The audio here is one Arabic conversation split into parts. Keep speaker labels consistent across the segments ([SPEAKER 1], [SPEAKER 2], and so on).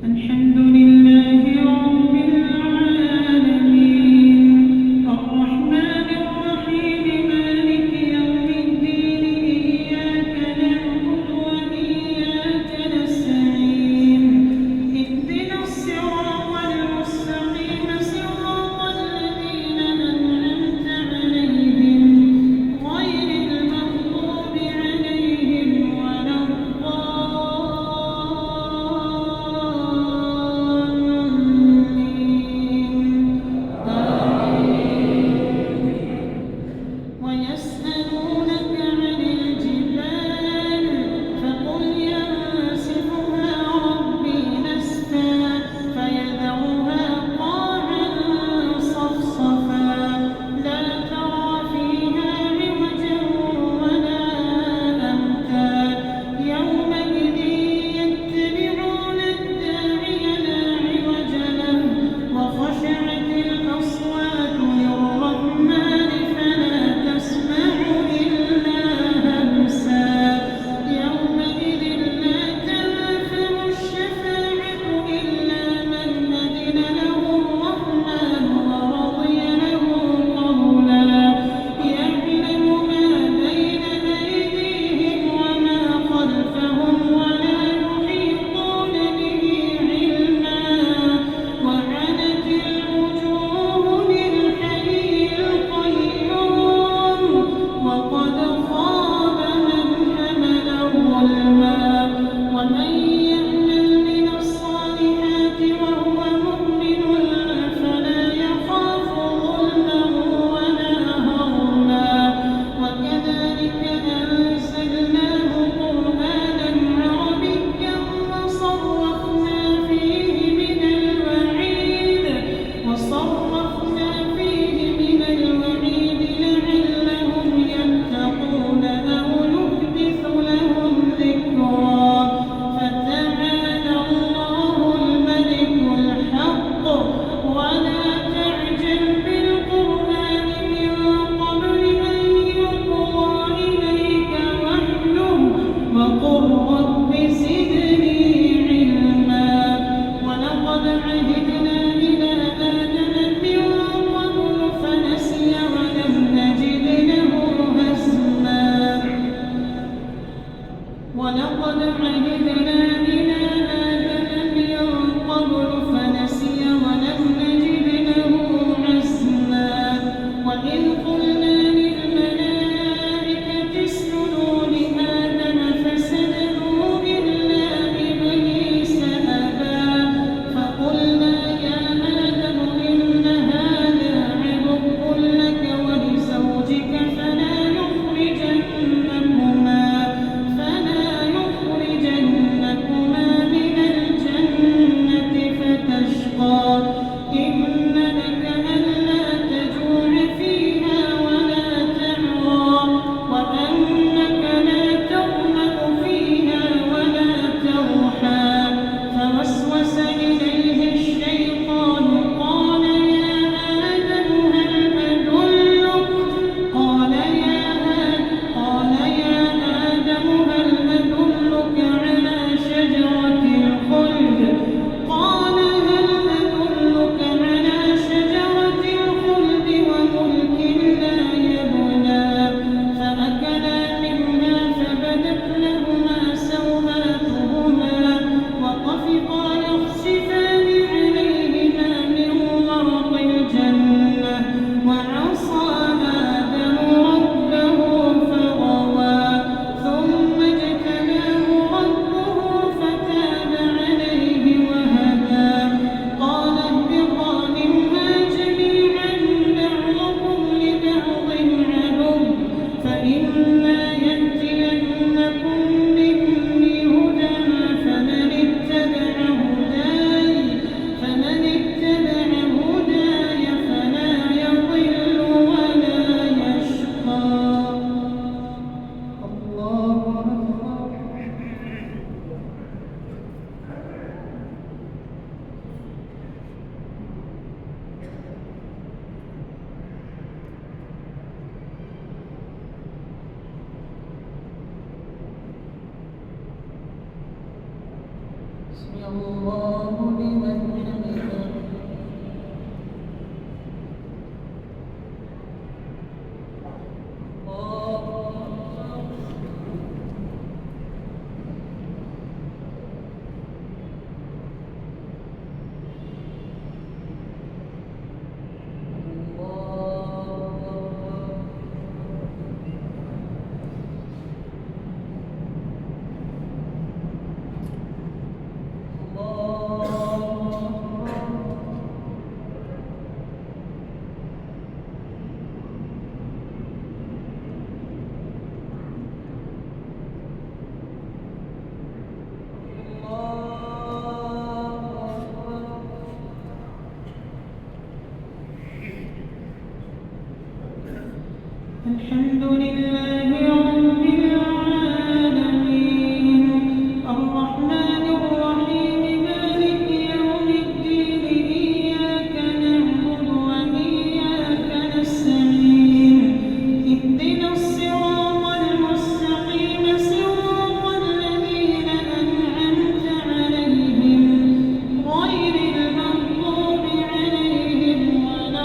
[SPEAKER 1] الحمد لله رب العالمين الرحمن الرحيم مالك يوم الدين إياك نعبد وإياك نستعين اهدنا الصراط المستقيم صراط الذين أنعمت عليهم غير المغضوب عليهم ولا ويسألونك عن الجبال فقل ينسفها ربي نسفا فيذرها قاعا صفصفا لا ترى فيها عوجا ولا أمتا يومئذ يتبعون الداعي لا عوج له وخشعت الأصوات للرحمن فلا تسمع إلا همسا يومئذ لا تنفع الشفاعة إلا من أذن له الرحمن ورضي له قولا يعلم ما بين أيديهم وما خلفهم ولا يحيطون به علما وعنت الوجوه للحي القيوم وقد خاب من حمل ظلما ومن يعمل من الصالحات وهو مؤمن فلا يخاف ظلما ولا هضما وكذلك أنزلناه قرآنا عربيا وصرفنا فيه من الوعيد لعلهم يتقون أو يحدث لهم ذكرا فتعالى الله الملك الحق ولا تعجل بالقرآن من قبل أن يقضى إليك وحيه وقل رب زدني علما ولقد عهدنا إلى آدم من قبل فنسي ولم نجد له هزما ولقد عهدنا إلى آدم من قبل فنسي ولم نجد له عزما وإذ قلنا للملائكة اسجدوا لآدم فسجدوا إلا إبليس أبى فقلنا يا الله لمن حمده الحمد لله رب العالمين الرحمن الرحيم مالك يوم الدين إياك نعبد وإياك نستعين اهدنا الصراط المستقيم صراط الذين أنعمت عليهم غير المغضوب عليهم ولا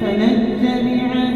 [SPEAKER 1] فنتبع